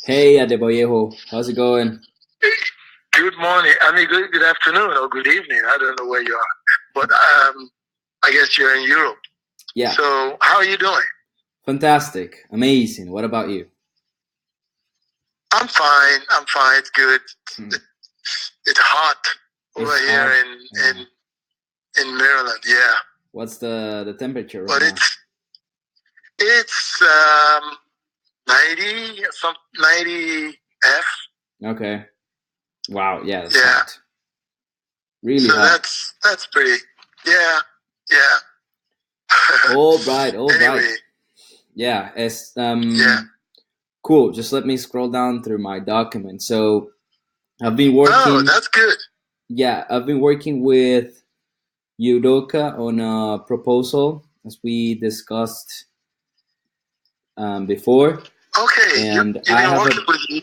Hey Adeboyeho, how's it going? Good morning. I mean, good afternoon or good evening. I don't know where you are, but I guess you're in Europe. Yeah, So, how are you doing? fantastic, amazing. What about you? I'm fine. I'm fine. It's good. Hmm. It's hot over It's here hot. in in Maryland. Yeah, What's the temperature right but now? it's 90 some 90 F. Okay. Wow. Yeah, that's Yeah. hot. Really So hot. that's pretty. Yeah. Yeah. All right. All right. Anyway. Yeah. It's Yeah. cool. Just let me scroll down through my document. So I've been Oh, working. that's good. Yeah, I've been working with Yudoka on a proposal as we discussed before, Okay. and You've I been have a working with you.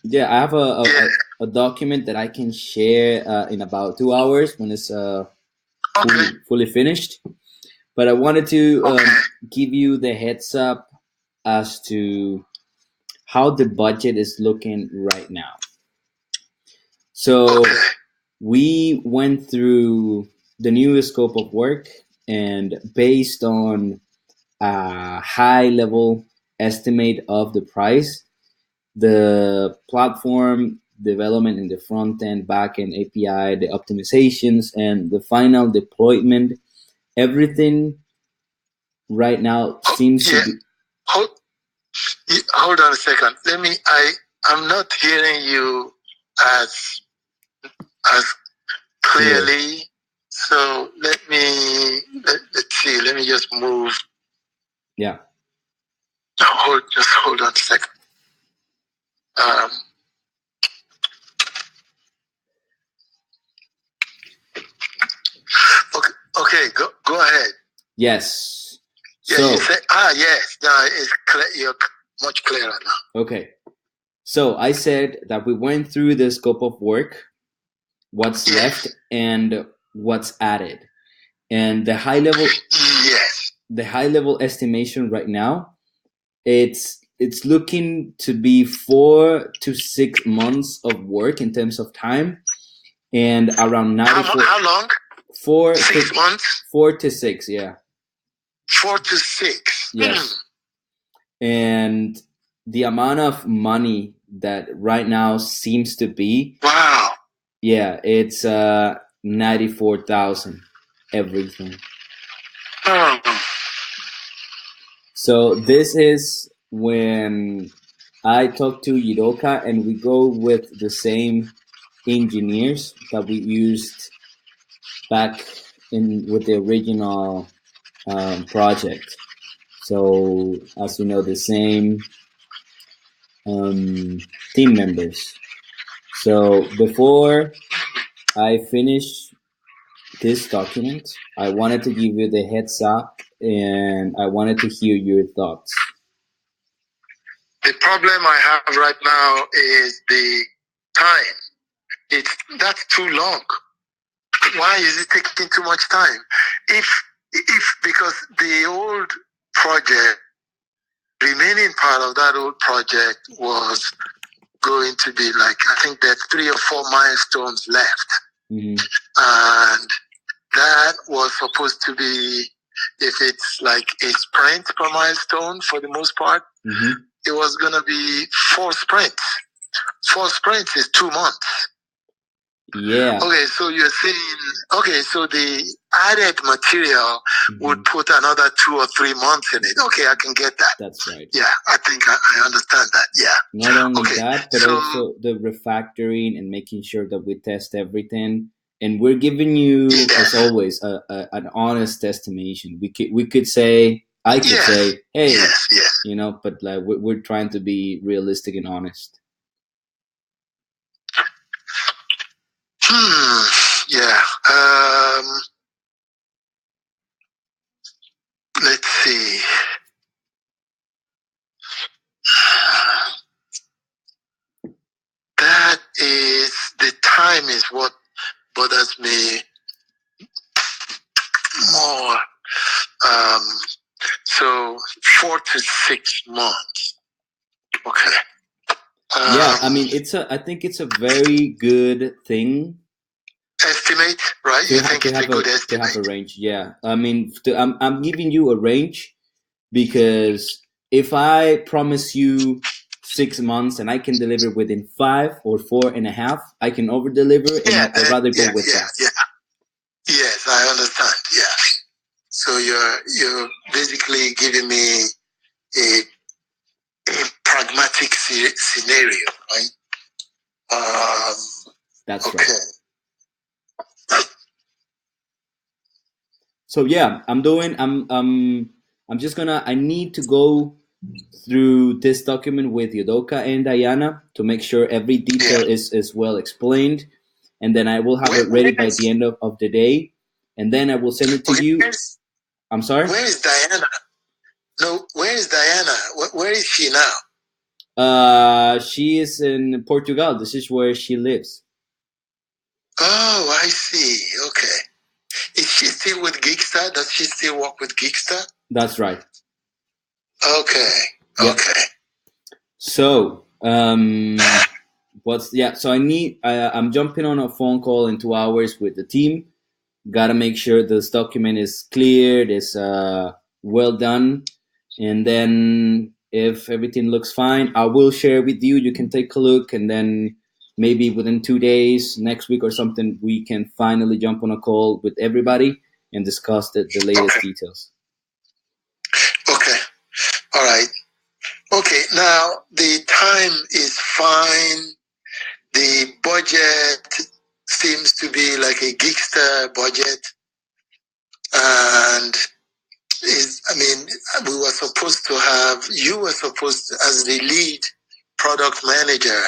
Yeah, I have Yeah. a document that I can share in about 2 hours when it's Okay. fully finished. But I wanted to Okay. give you the heads up as to how the budget is looking right now. So Okay. we went through the new scope of work, and based on a high level estimate of the price, the platform development in the front end, back end API, the optimizations, and the final deployment, everything right now Oh, seems to yeah. be. Hold, hold on a second. I'm not hearing you as as Clear. clearly. So let's see. Let me just move. Yeah. Just hold on a second. Um, okay. Okay. Go ahead. Yes. Yeah. You So, say yes. No, it's clear. You're much clearer now. okay. So I said that we went through the scope of work, what's left, Yes. and what's added. And Yes. the high level estimation right now, it's looking to be 4 to 6 months of work in terms of time, and around How long? four to 6 months. 4 to 6, yeah. 4 to 6. Yes. And the amount of money that right now seems to be, Wow. yeah, it's 94,000 everything. Um, So this is when I talk to Yidoka and we go with the same engineers that we used back in with the original project. So as you know, the same team members. So before I finish this document, I wanted to give you the heads up and I wanted to hear your thoughts. the problem I have right now is the time. That's too long. Why is it taking too much time? If because the old project, remaining part of that old project was going to be like, I think there's 3 or 4 milestones left, Mm-hmm. and that was supposed to be, if it's like a sprint per milestone for the most part, Mm-hmm. it was gonna be 4 sprints. 4 sprints is 2 months. Yeah. Okay, so you're saying, okay, so the added material Mm-hmm. would put another 2 or 3 months in it. Okay, I can get that. That's right. Yeah, I think I understand that. Not Yeah. only Okay, that, but so also the refactoring and making sure that we test everything. And we're giving you, as yes, always, an honest estimation. We could say, I could yes, say, hey, yes. but like we're trying to be realistic and honest. Yeah. Let's see. That is the time is what bothers me more. Um, so 4 to 6 months. Okay. I mean, I think it's a very good thing Estimate, right? You think it's a good to have estimate? a range. Yeah, I mean, I'm giving you a range because if I promise you 6 months and I can deliver within 5 or 4.5, I can over deliver, and Yeah, I'd rather go yeah, with yeah, that. yeah. Yes, I understand. Yeah. So you're basically giving me a pragmatic scenario, right? That's Okay. right. So yeah, I'm just gonna. I need to go through this document with Yodoka and Diana to make sure every Yeah. detail is well explained, and then I will have it ready Where by the end of the day, and then I will send it to okay, you. I'm sorry. where is Diana? No, where is Diana? Where is she now? She is in Portugal. This is where she lives. Oh, I see. Okay. Is she still with Geekstar? Does she still work with Geekstar? That's right. Okay. Yep. Okay. So, so I'm jumping on a phone call in 2 hours with the team. Gotta make sure this document is cleared, is well done, and then if everything looks fine, I will share with you. You can take a look, and then maybe within 2 days, next week or something, we can finally jump on a call with everybody and discuss the latest details. Okay. All right. Okay. Now the time is fine. The budget seems to be like a Geekster budget, and we were supposed to have, you were supposed to, as the lead product manager,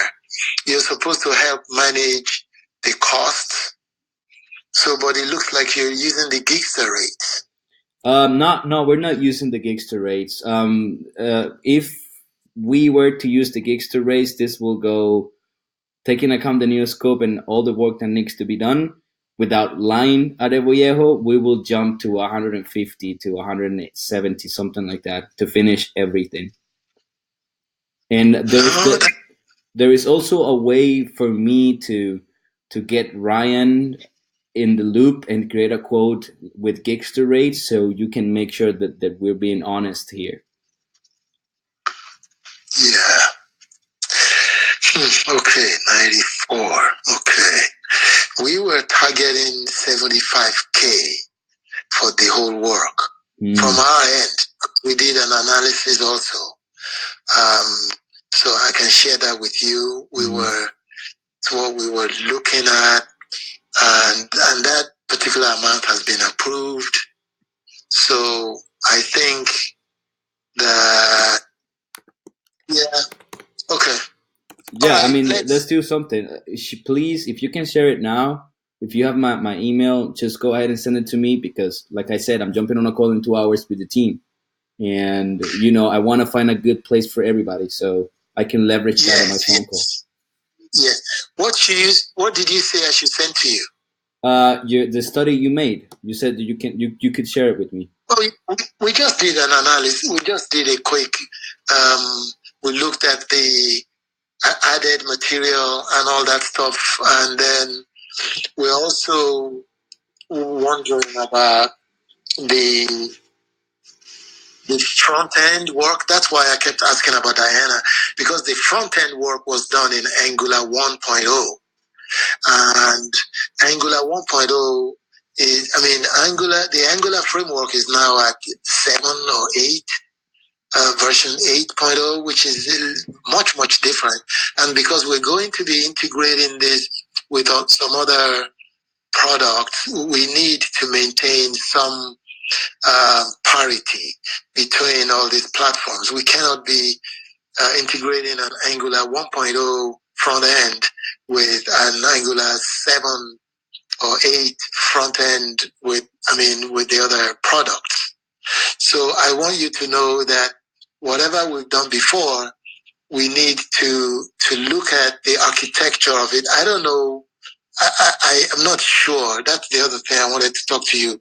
you're supposed to help manage the costs. So, but it looks like you're using the Geekster rates. No, we're not using the Gigster rates. If we were to use the Gigster rates, this will go taking account the new scope and all the work that needs to be done. Without line Areviejo, we will jump to 150 to 170, something like that, to finish everything. And there is also a way for me to get Ryan in the loop and create a quote with Gigster rates, so you can make sure that we're being honest here. Yeah. Okay, 94. Okay. We were targeting 75K for the whole work. From our end, we did an analysis also. So I can share that with you. It's what we were looking at, and that particular amount has been approved. So I think that, yeah, okay. Yeah, right, I mean, let's do something. Please, if you can share it now, if you have my email, just go ahead and send it to me because, like I said, I'm jumping on a call in 2 hours with the team. And, I want to find a good place for everybody so I can leverage that on my phone call. Yeah. What did you say I should send to you? The study you made. You said that you could share it with me. Oh, we just did an analysis. We just did a quick. We looked at the added material and all that stuff, and then we're also wondering about the front end work. That's why I kept asking about Diana, because the front end work was done in Angular 1.0. And Angular 1.0 is, the Angular framework is now at 7 or 8, version 8.0, which is much, much different. And because we're going to be integrating this with some other products, we need to maintain some parity between all these platforms. We cannot be integrating an Angular 1.0 front end with an Angular 7 or 8 front end with the other products. So I want you to know that whatever we've done before, we need to look at the architecture of it. I don't know. I'm not sure. That's the other thing I wanted to talk to you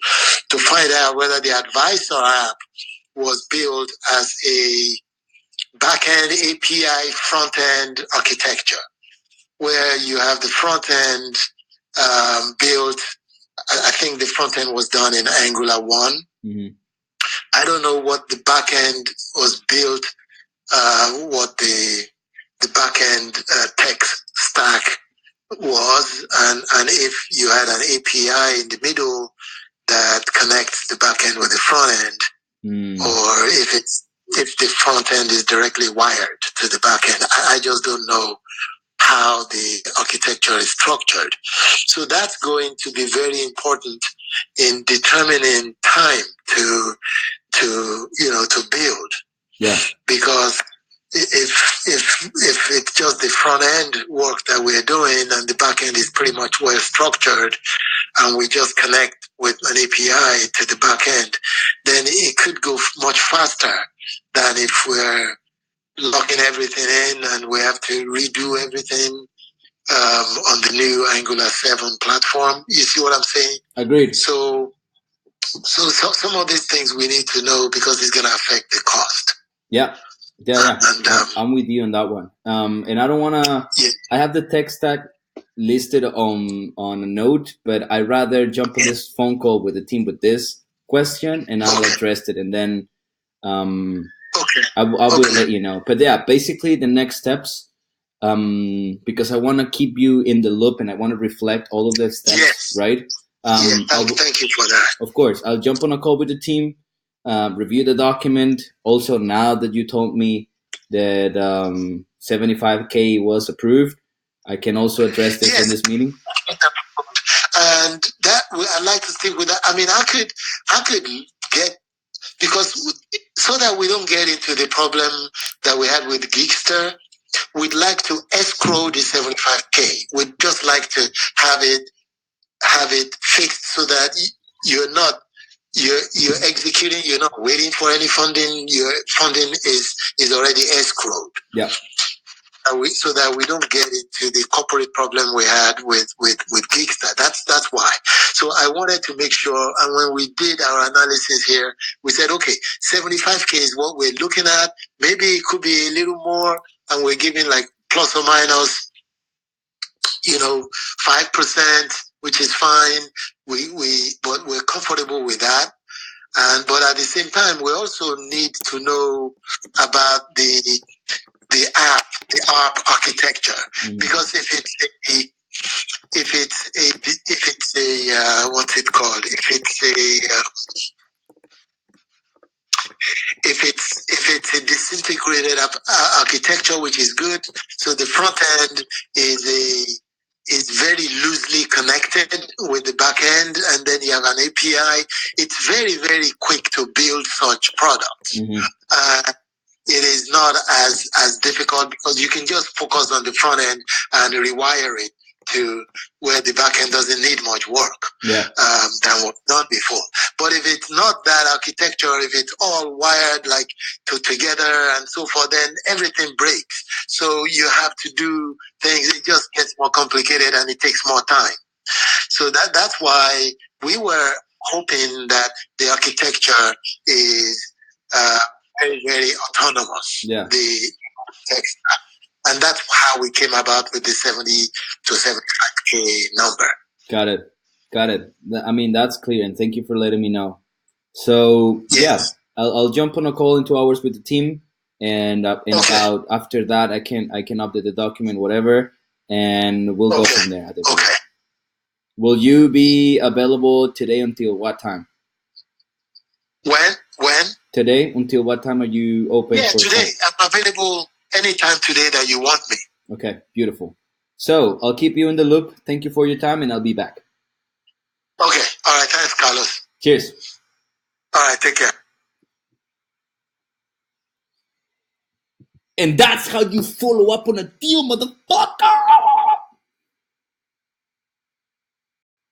to find out whether the Advisor app was built as a back-end API front-end architecture, where you have the front-end built. I think the front-end was done in Angular 1. Mm-hmm. I don't know what the back-end was built, what the back-end tech stack was, and if you had an API in the middle that connects the back-end with the front-end, or if the front-end is directly wired to the back-end. I just don't know how the architecture is structured. So that's going to be very important in determining time to build. Yeah. Because if it's just the front end work that we're doing and the back end is pretty much well structured and we just connect with an API to the back end, then it could go much faster than if we're locking everything in and we have to redo everything on the new Angular 7 platform. You see what I'm saying? Agreed. So some of these things we need to know because it's going to affect the cost. Yeah. And, I'm with you on that one. And I don't want to. Yeah. I have the tech stack listed on a note, but I'd rather jump on this phone call with the team with this question, and I'll address it, and then I will let you know. But yeah, basically the next steps. Because I want to keep you in the loop and I want to reflect all of the steps, right? Thank you for that. Of course, I'll jump on a call with the team, review the document. Also, now that you told me that 75K was approved, I can also address this in this meeting. And that I'd like to stick with that. I mean, I could get, because so that we don't get into the problem that we had with Geekster, we'd like to escrow the 75K. We'd just like to have it fixed so that you're executing, you're not waiting for any funding. Your funding is already escrowed. Yeah. So that we don't get into the corporate problem we had with Geekster. That's why. So I wanted to make sure, and when we did our analysis here, we said, okay, 75K is what we're looking at. Maybe it could be a little more, and we're giving like plus or minus, 5%, which is fine. But we're comfortable with that. But at the same time, we also need to know about the app architecture, because if it's a what's it called? If it's a disintegrated architecture, which is good, so the front end is very loosely connected with the back end, and then you have an API. It's very, very quick to build such products. It is not as difficult because you can just focus on the front end and rewire it to where the back end doesn't need much work than what's done before. But if it's not that architecture, if it's all wired like together and so forth, then everything breaks. So you have to do things. It just gets more complicated and it takes more time. So that's why we were hoping that the architecture is very, very autonomous. Yeah. The text, and that's how we came about with the 70 to 75K number. Got it. I mean, that's clear, and thank you for letting me know. So yes. I'll jump on a call in 2 hours with the team, and about after that I can update the document, whatever, and we'll go from there. Okay. Will you be available today until what time? When? Today, until what time are you open? Yeah, today. I'm available anytime today that you want me. Okay, beautiful. So I'll keep you in the loop. Thank you for your time, and I'll be back. Okay. All right. Thanks, Carlos. Cheers. All right. Take care. And that's how you follow up on a deal, motherfucker.